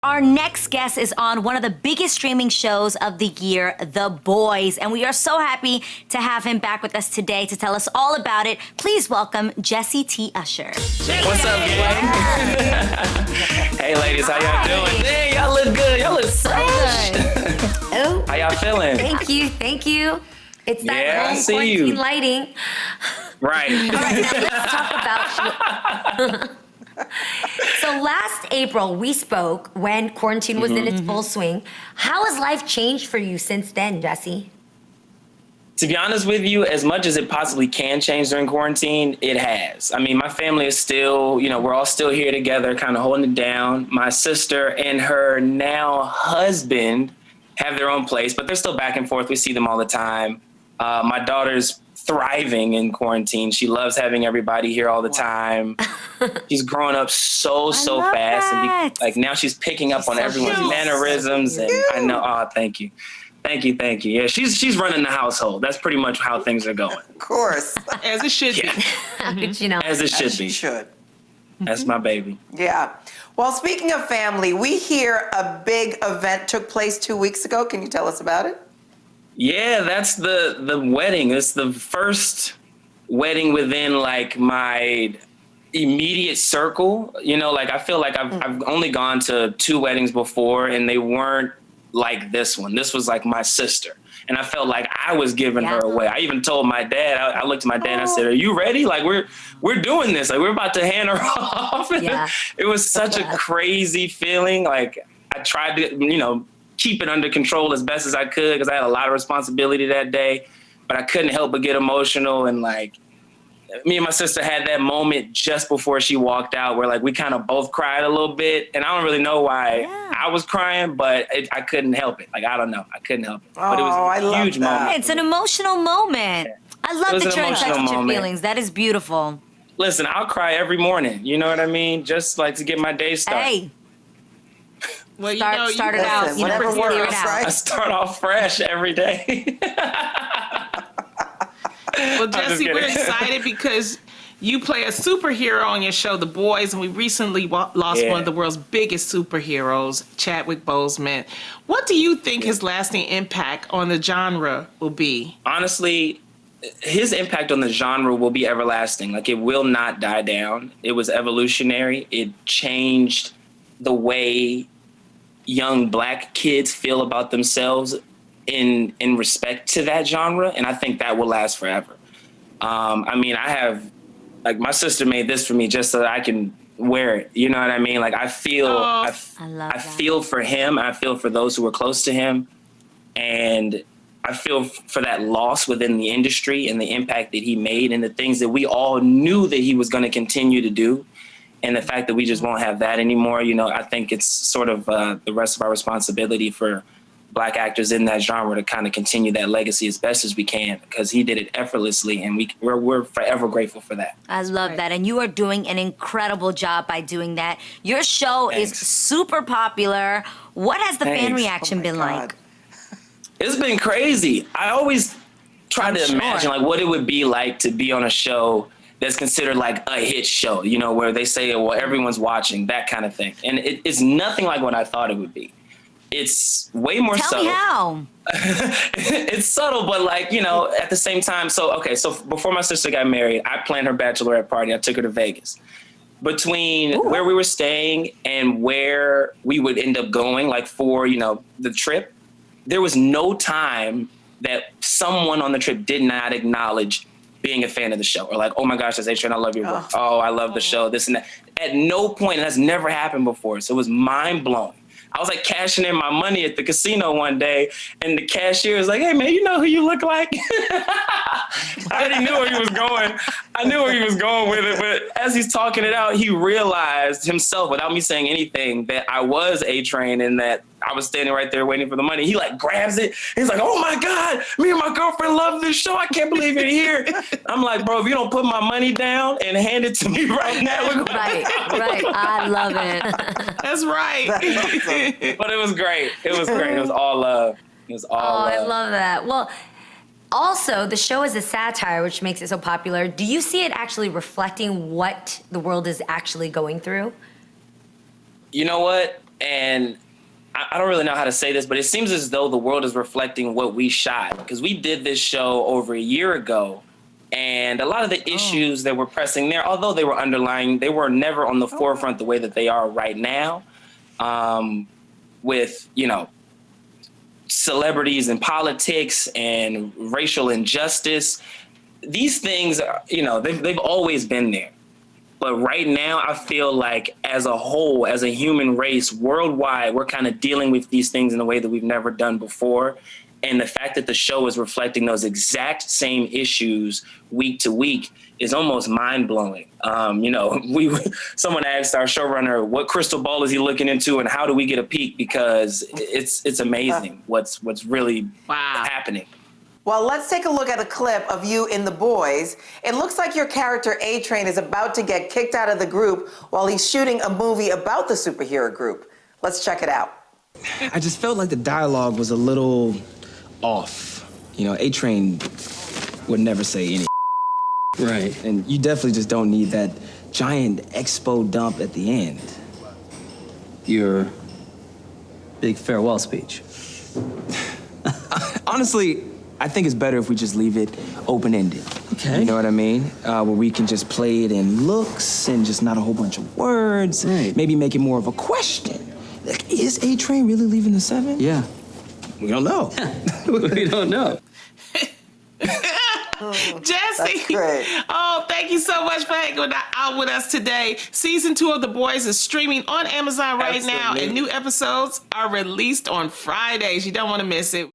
Our next guest is on one of the biggest streaming shows of the year, The Boys, and we are so happy to have him back with us today to tell us all about it. Please welcome Jessie T. Usher. What's up, gang? Hey, ladies, how y'all doing? Hey, y'all look good. Y'all look fresh. Oh, How y'all feeling? thank you. It's that Yeah, I home see quarantine you. lighting. Right. All right, now let's talk about. So last April we spoke when quarantine was in its full swing. How has life changed for you since then, Jessie? To be honest with you, as much as it possibly can change during quarantine, it has. I mean, my family is still, we're all still here together, kind of holding it down. My sister and her now husband have their own place, but they're still back and forth. We see them all the time. My daughter's thriving in quarantine. She loves having everybody here all the time. She's growing up so love fast. that. And now she's picking up on so everyone's cute. mannerisms. And I know, thank you. Thank you. Yeah, she's running the household. That's pretty much how things are going. Of course. As it should be. How could you know? As it should be. Should. That's my baby. Yeah. Well, speaking of family, we hear a big event took place 2 weeks ago. Can you tell us about it? Yeah, that's the wedding. It's the first wedding within like my immediate circle. I feel like I've only gone to 2 weddings before and they weren't like this one. This was like my sister. And I felt like I was giving her away. I even told my dad, I looked at my dad and I said, "Are you ready? Like we're doing this. Like we're about to hand her off." Yeah. It was such a crazy feeling. Like I tried to, keep it under control as best as I could because I had a lot of responsibility that day, but I couldn't help but get emotional. And like me and my sister had that moment just before she walked out where like we kind of both cried a little bit. And I don't really know why I was crying, but I couldn't help it. Like, I don't know. I couldn't help it. But it was a huge moment. It's an emotional moment. I love that you're in touch with your feelings. That is beautiful. Listen, I'll cry every morning. You know what I mean? Just like to get my day started. Hey, Well, start it out. Listen, whatever Clear it works, out. right? I start off fresh every day. Well, Jessie, we're excited because you play a superhero on your show, The Boys, and we recently lost one of the world's biggest superheroes, Chadwick Boseman. What do you think his lasting impact on the genre will be? Honestly, his impact on the genre will be everlasting. Like, it will not die down. It was evolutionary. It changed the way young Black kids feel about themselves in respect to that genre, and I think that will last forever. I have, like, my sister made this for me just so that I can wear it. You know what I mean? Like, I feel for him. I feel for those who are close to him, and I feel for that loss within the industry and the impact that he made and the things that we all knew that he was going to continue to do. And the fact that we just won't have that anymore, I think it's sort of the rest of our responsibility for Black actors in that genre to kind of continue that legacy as best as we can, because he did it effortlessly, and we're forever grateful for that. I love that. And you are doing an incredible job by doing that. Your show is super popular. What has the fan reaction been like? It's been crazy. I always try to imagine like what it would be like to be on a show that's considered like a hit show, where they say, well, everyone's watching, that kind of thing. And it's nothing like what I thought it would be. It's way more subtle. Tell me how. It's subtle, but like, at the same time. So before my sister got married, I planned her bachelorette party. I took her to Vegas. Between where we were staying and where we would end up going, like for, the trip, there was no time that someone on the trip did not acknowledge being a fan of the show, or like, "Oh my gosh, that's A-Train, I love your work. Oh, I love the show," this and that. At no point, and that's never happened before. So it was mind blowing. I was like cashing in my money at the casino one day, and the cashier was like, "Hey man, you know who you look like?" I already knew where he was going. I knew where he was going with it, but as he's talking it out, he realized himself, without me saying anything, that I was A-Train and that I was standing right there waiting for the money. He like grabs it. He's like, "Oh my God, me and my girlfriend love this show. I can't believe you're here." I'm like, "Bro, if you don't put my money down and hand it to me right now." Right. I love it. That's right. But it was great. It was great. It was all love. It was all love. I love that. Well, also, the show is a satire, which makes it so popular. Do you see it actually reflecting what the world is actually going through? You know what? and I don't really know how to say this, but it seems as though the world is reflecting what we shot, because we did this show over a year ago, and a lot of the issues that were pressing there, although they were underlying, they were never on the forefront the way that they are right now, with, you know, celebrities and politics and racial injustice. These things, you know, they've always been there. But right now, I feel like as a whole, as a human race worldwide, we're kind of dealing with these things in a way that we've never done before. And the fact that the show is reflecting those exact same issues week to week is almost mind blowing. You know, someone asked our showrunner, what crystal ball is he looking into and how do we get a peek? Because it's amazing what's really happening. Well, let's take a look at a clip of you in The Boys. It looks like your character A-Train is about to get kicked out of the group while he's shooting a movie about the superhero group. Let's check it out. I just felt like the dialogue was a little off. You know, A-Train would never say any. Right. And you definitely just don't need that giant expo dump at the end. Your big farewell speech. Honestly, I think it's better if we just leave it open-ended. Okay. You know what I mean? Where we can just play it in looks and just not a whole bunch of words. Right. Maybe make it more of a question. Like, is A-Train really leaving the 7? Yeah. We don't know. We don't know. Jessie, That's great. oh, thank you so much for hanging out with us today. Season 2 of The Boys is streaming on Amazon right now, and new episodes are released on Fridays. You don't want to miss it.